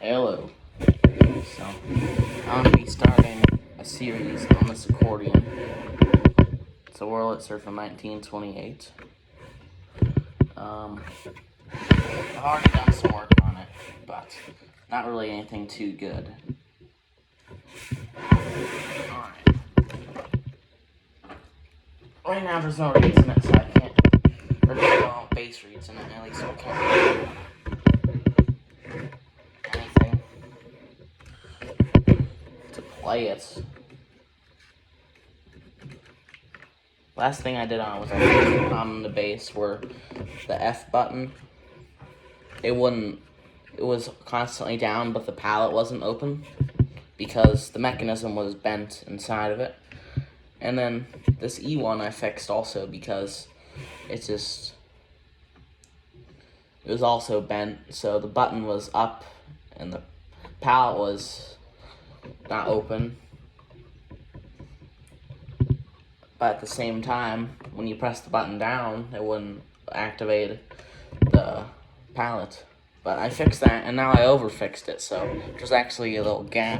Hello. So, I'm going to be starting a series on this accordion. It's a Wurlitzer from 1928. I've already done some work on it, but not really anything too good. Alright. Right now there's no reeds in it, so I can't. There's no bass reeds in it, at least I can't do anything to play it. Last thing I did on it was I put on the bass where the F button, it was constantly down, but the palette wasn't open because the mechanism was bent inside of it. And then this E one I fixed also because it was also bent, so the button was up and the palette was not open. But at the same time, when you press the button down, it wouldn't activate the palette. But I fixed that, and now I overfixed it, so there's actually a little gap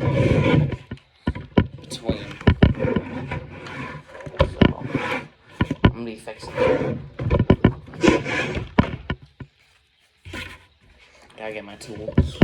between. So, I'm gonna be fixing it. Gotta get my tools.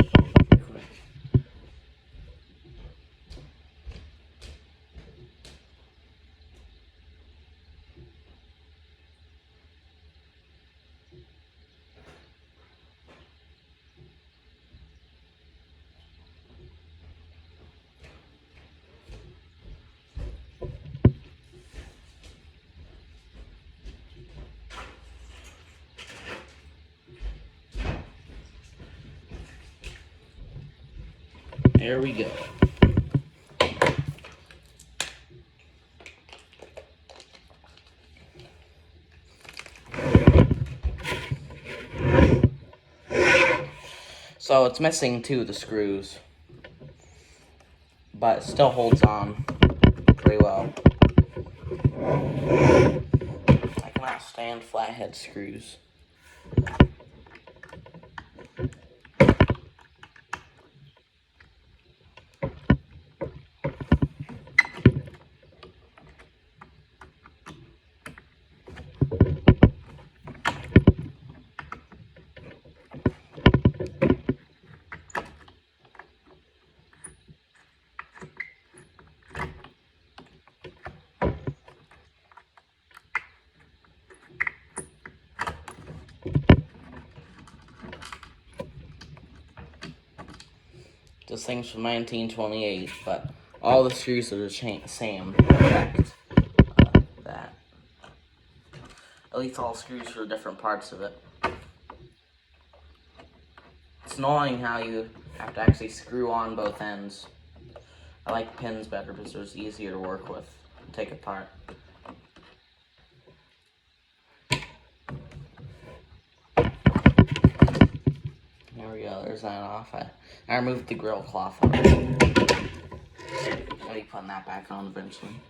There we go. So it's missing two of the screws, but it still holds on pretty well. I cannot stand flathead screws. This thing's from 1928, but all the screws are the same. Correct. That. At least all screws for different parts of it. It's annoying how you have to actually screw on both ends. I like pins better because they're easier to work with and take apart. There we go, there's that off. I removed the grill cloth on it. I'll be putting that back on eventually.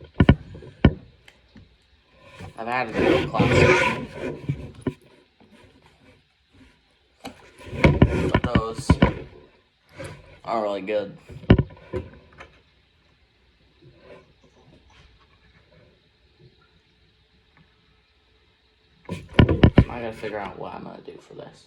I've added the grill cloth. But those are really good. I gotta figure out what I'm gonna do for this.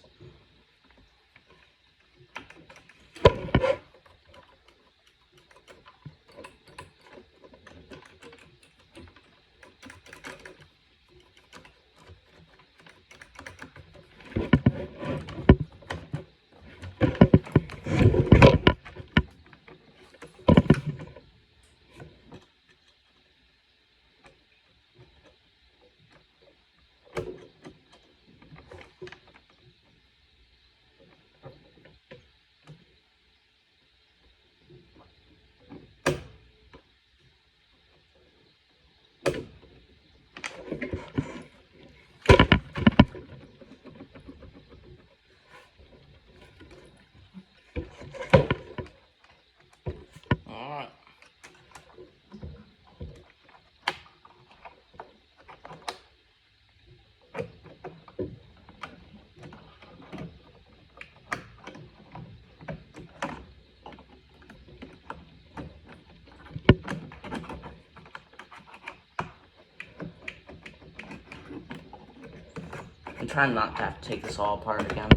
trying not to have to take this all apart again.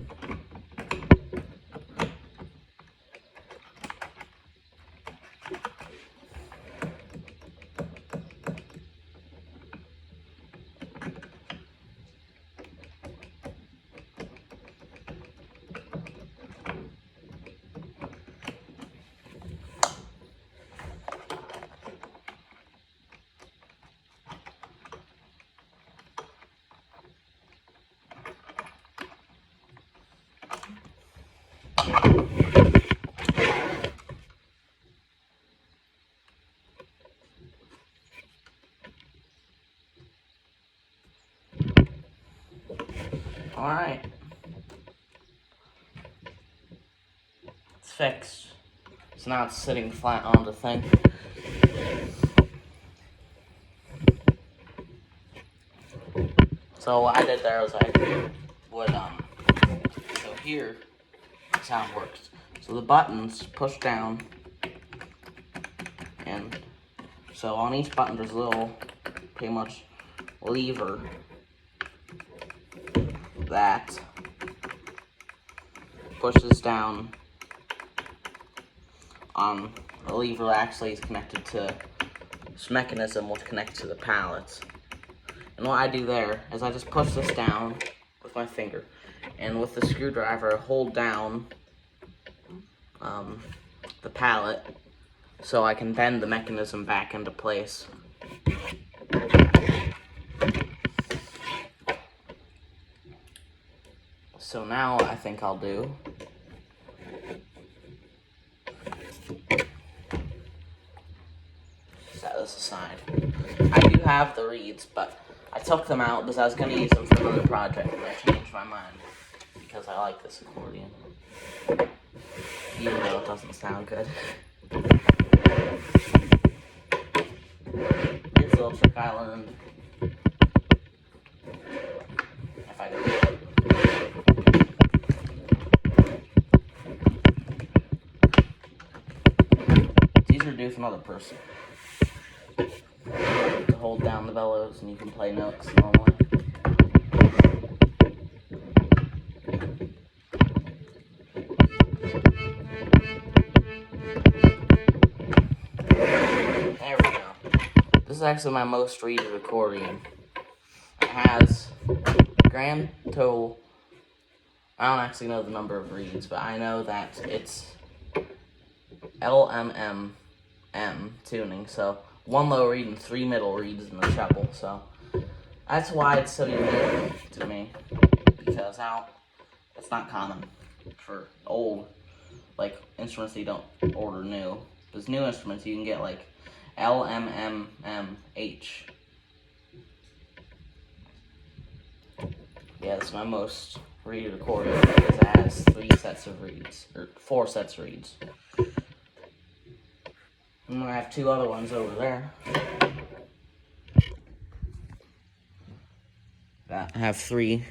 Alright. It's fixed. So now it's sitting flat on the thing. So what I did there was I would, so here is how it works. So the buttons push down, and so on each button there's a little, pretty much, lever that pushes down on the lever that actually is connected to this mechanism which connects to the pallets. And what I do there is I just push this down with my finger, and with the screwdriver I hold down the pallet so I can bend the mechanism back into place. So now what I think I'll do set this aside. I do have the reeds, but I took them out because I was going to use them for another project, and I changed my mind because I like this accordion, even though it doesn't sound good. Here's a little trick I learned. If I can do it. It's easier to do with another person. To hold down the bellows and you can play notes normally. There we go. This is actually my most reeded accordion. It has grand total, I don't actually know the number of reeds, but I know that it's LMM tuning, so 1 low reed and 3 middle reeds in the treble, so that's why it's so unique to me, because it's not common for old, like, instruments that you don't order new. There's new instruments you can get, like, LMMH. Yeah, it's my most reeded accordion because it has 3 sets of reeds, or 4 sets of reeds. And I have 2 other ones over there that have 3.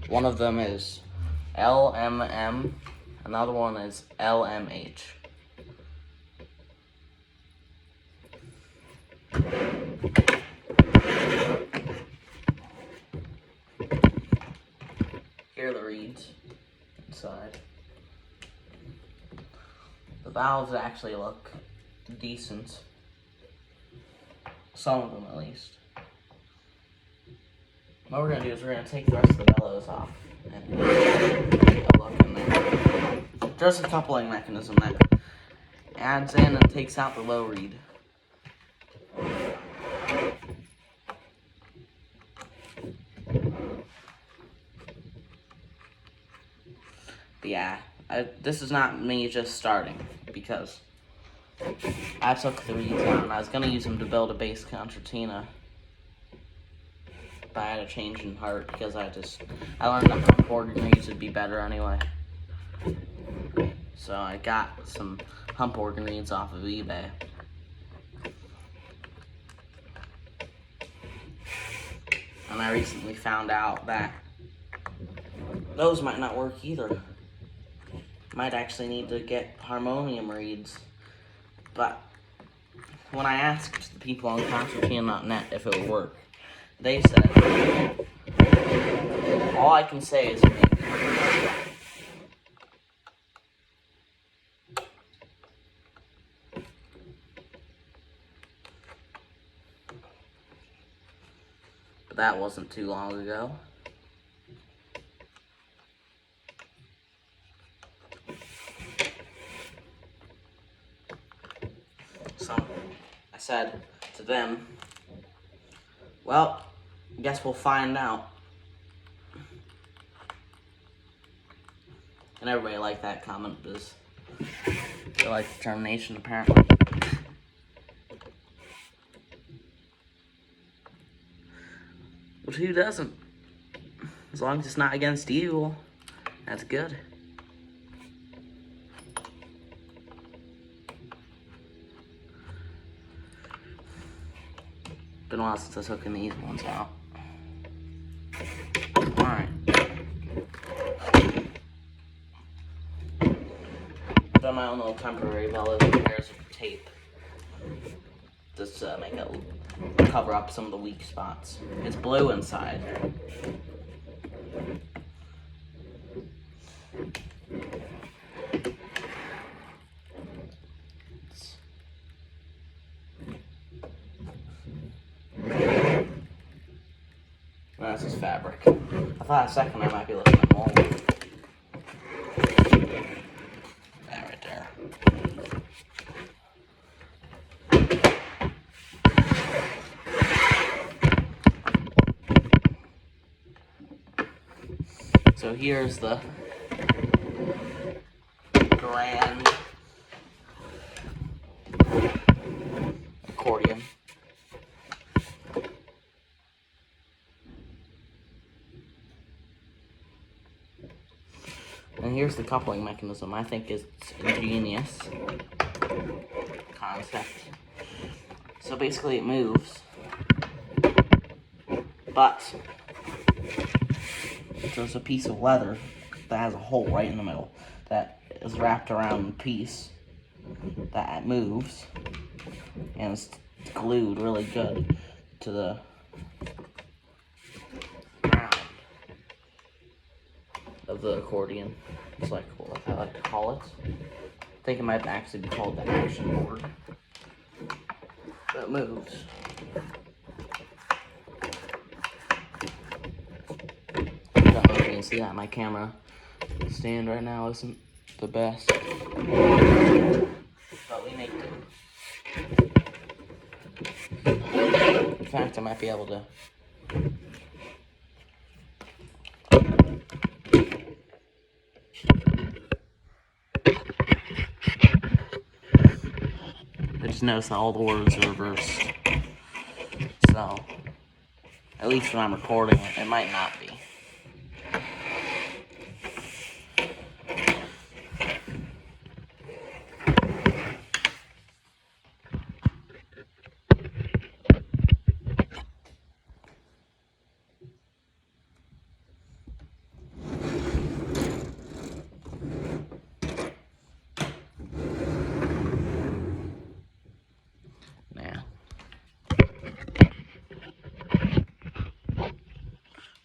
One of them is LMM, another one is LMH. Here are the reeds inside. The valves actually look decent. Some of them at least. What we're going to do is we're going to take the rest of the bellows off and take a look in there. There's a coupling mechanism that adds in and takes out the low reed. But yeah, this is not me just starting, because I took the reeds out and I was going to use them to build a bass concertina. But I had a change in heart because I learned that hump organ reeds would be better anyway. So I got some hump organ reeds off of eBay. And I recently found out that those might not work either. Might actually need to get harmonium reeds. But when I asked the people on concertina.net if it would work, they said, all I can say is maybe. But that wasn't too long ago. So I said to them, well, I guess we'll find out. And everybody liked that comment because they like determination, apparently. But who doesn't? As long as it's not against evil, that's good. Been a while since I took these ones out. Alright. Done my own little temporary bellows with pairs of tape. Just to make it cover up some of the weak spots. It's blue inside. That's just fabric. I thought a second I might be looking at mold. That right there. So here's the grand accordion. And here's the coupling mechanism. I think it's ingenious concept. So basically it moves, but there's a piece of leather that has a hole right in the middle that is wrapped around the piece that moves, and it's glued really good to the ground of the accordion. It's like what I like to call it. I think it might actually be called the action board. But it moves. I don't know if you can see that. My camera stand right now isn't the best. But we make do. In fact, I might be able to. I just noticed that all the words are reversed. So, at least when I'm recording it, it might not be.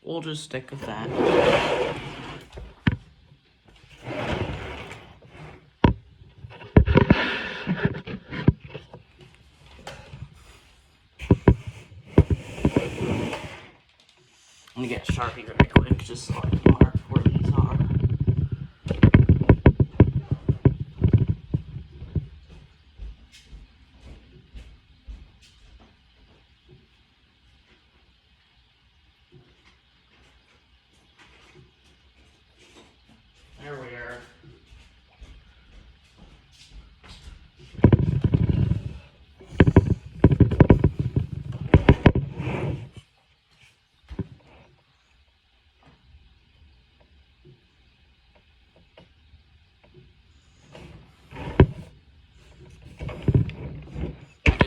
We'll just stick with that. I'm gonna get a Sharpie really quick, just so I can mark where these are. There we are.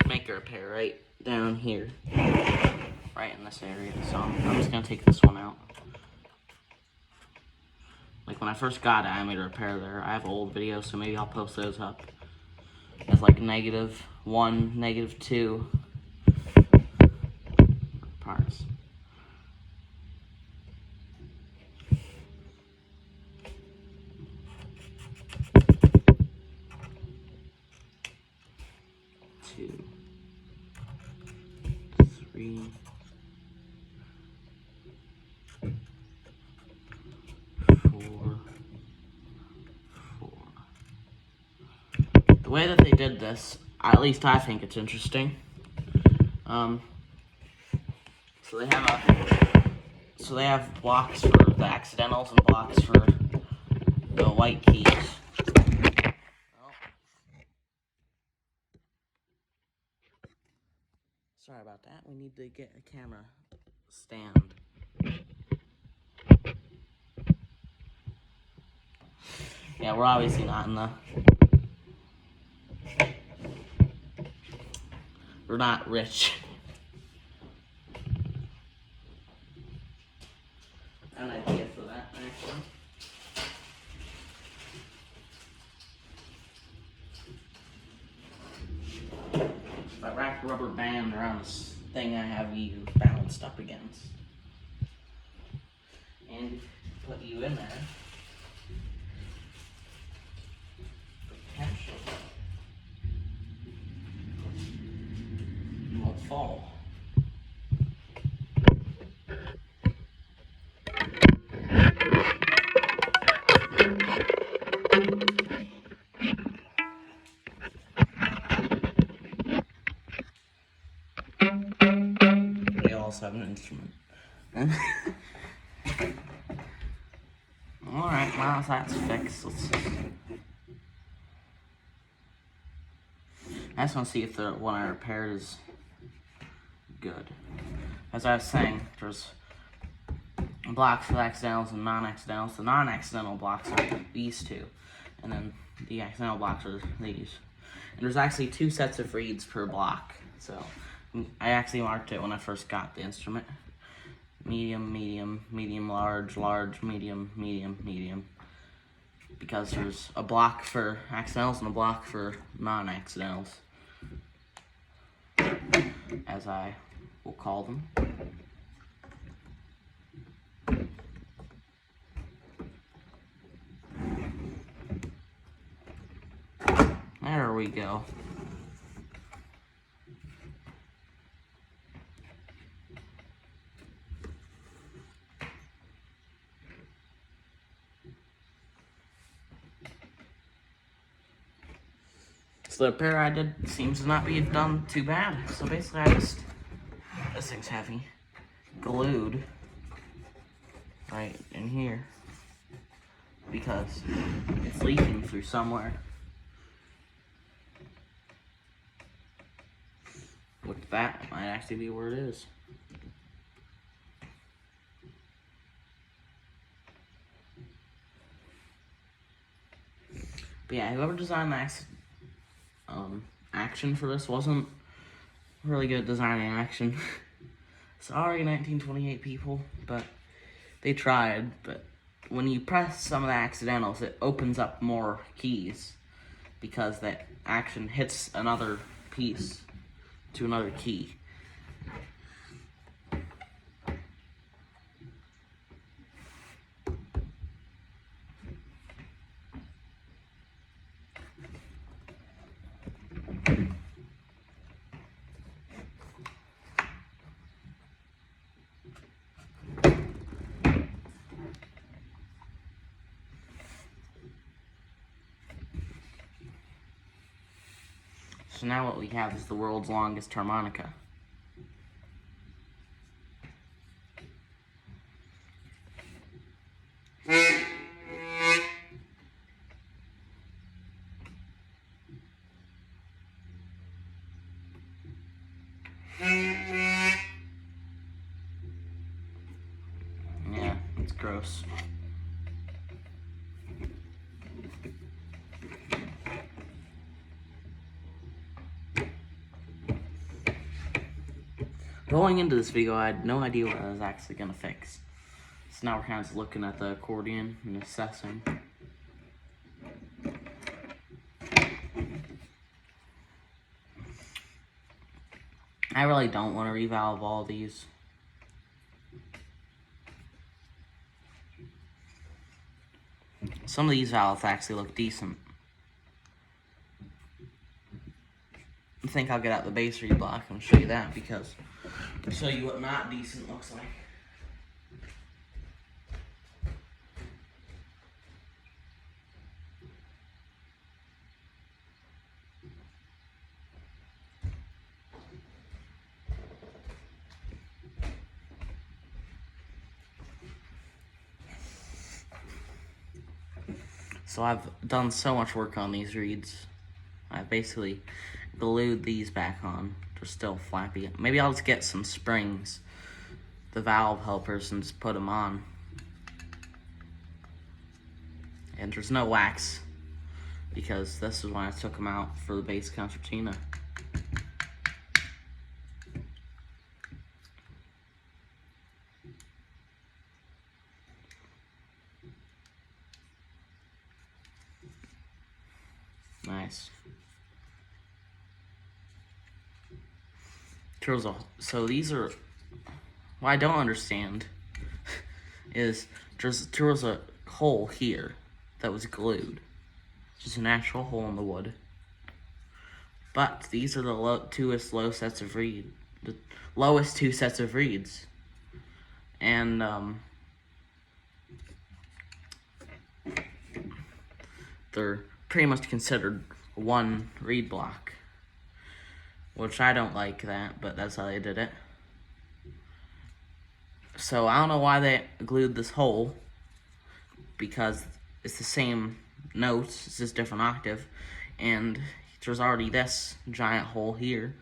Make a repair right down here, right in this area. So I'm just gonna take this one out. Like when I first got it, I made a repair there. I have old videos, so maybe I'll post those up. It's like -1, -2 parts. Two, 3, 4. The way that they did this, at least I think it's interesting. So they have blocks for the accidentals and blocks for the white keys. Oh. Sorry about that. We need to get a camera stand. Yeah, we're obviously not in the... We're not rich. I have an idea for that, actually. If I wrap a rubber band around this thing I have you balanced up against, and put you in there, potentially you won't fall. They also have an instrument. Alright, now that's fixed. I just want to see if the one I repaired is good. As I was saying, there's blocks for the accidentals and non-accidentals. The non-accidental blocks are these two, and then the accidental blocks are these. And there's actually 2 sets of reeds per block, so I actually marked it when I first got the instrument. Medium, medium, medium, large, large, medium, medium, medium. Because there's a block for accidentals and a block for non-accidentals, as I will call them. There we go. So the repair I did seems to not be done too bad. So basically this thing's heavy, glued right in here because it's leaking through somewhere. Which that might actually be where it is. But yeah, whoever designed the action for this wasn't really good at designing action. Sorry, 1928 people, but they tried. But when you press some of the accidentals, it opens up more keys because that action hits another piece to another key. So now what we have is the world's longest harmonica. Yeah, it's gross. Going into this video, I had no idea what I was actually gonna fix. So now we're kind of looking at the accordion and assessing. I really don't want to revalve all these. Some of these valves actually look decent. I think I'll get out the base reed block and show you that, because I'll show you what not decent looks like. So I've done so much work on these reeds. I basically glued these back on. They're still flappy. Maybe I'll just get some springs, the valve helpers, and just put them on. And there's no wax, because this is when I took them out for the bass concertina. Nice. So these are, what I don't understand is there was a hole here that was glued. Just an actual hole in the wood. But these are the lowest two sets of reeds. And they're pretty much considered one reed block, which I don't like that, but that's how they did it. So I don't know why they glued this hole, because it's the same notes, it's just different octave, and there's already this giant hole here.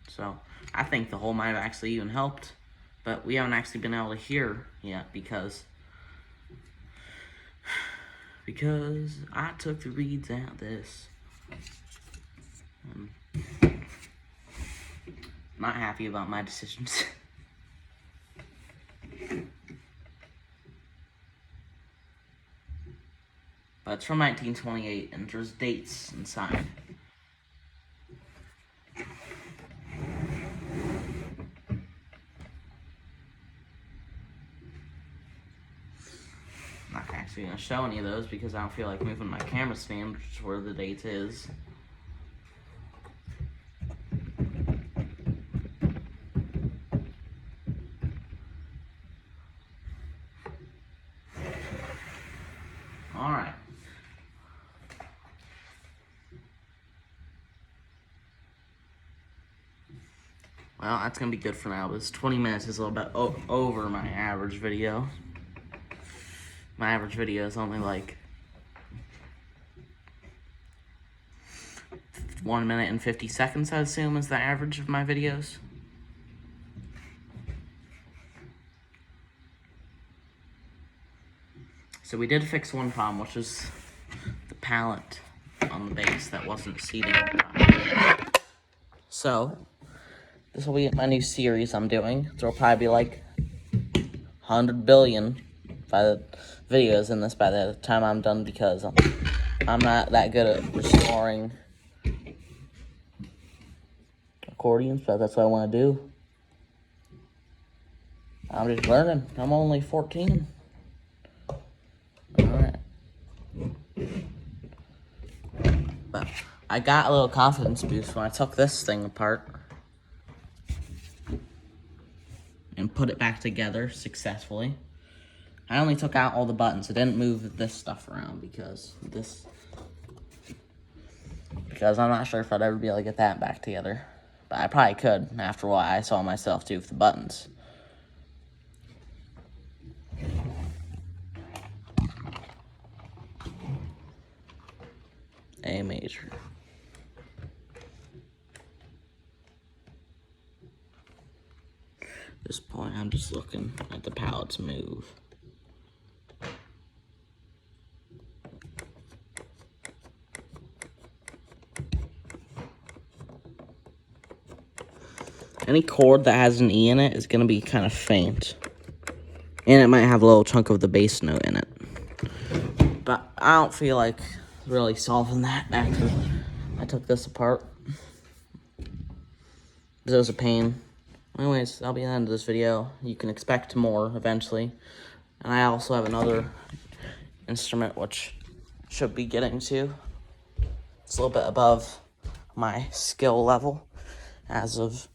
So I think the hole might have actually even helped, but we haven't actually been able to hear yet, because I took the reeds out of this. Not happy about my decisions. But it's from 1928, and there's dates inside. I'm not actually going to show any of those because I don't feel like moving my camera stand, which is where the date is. Alright. Well, that's going to be good for now. This 20 minutes is a little bit over my average video. My average video is only like 1 minute and 50 seconds, I assume, is the average of my videos. So we did fix one problem, which was the pallet on the bass that wasn't seating. So this will be my new series I'm doing. There'll probably be like 100 billion by the videos in this by the time I'm done, because I'm not that good at restoring accordions, but that's what I want to do. I'm just learning. I'm only 14. Alright. But I got a little confidence boost when I took this thing apart and put it back together successfully. I only took out all the buttons. I didn't move this stuff around because I'm not sure if I'd ever be able to get that back together. But I probably could after what I saw myself do with the buttons. A major. At this point, I'm just looking at the pallets move. Any chord that has an E in it is going to be kind of faint. And it might have a little chunk of the bass note in it. But I don't feel like really solving that after I took this apart. It was a pain. Anyways, that'll be the end of this video. You can expect more eventually. And I also have another instrument which should be getting to. It's a little bit above my skill level as of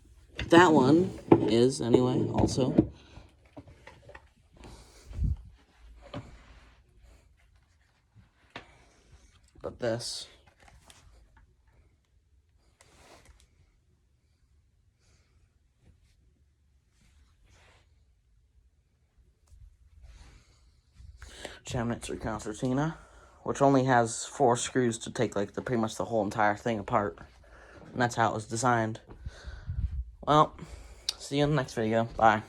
that one is anyway also. But this Wurlitzer concertina, which only has 4 screws to take like pretty much the whole entire thing apart. And that's how it was designed. Well, see you in the next video. Bye.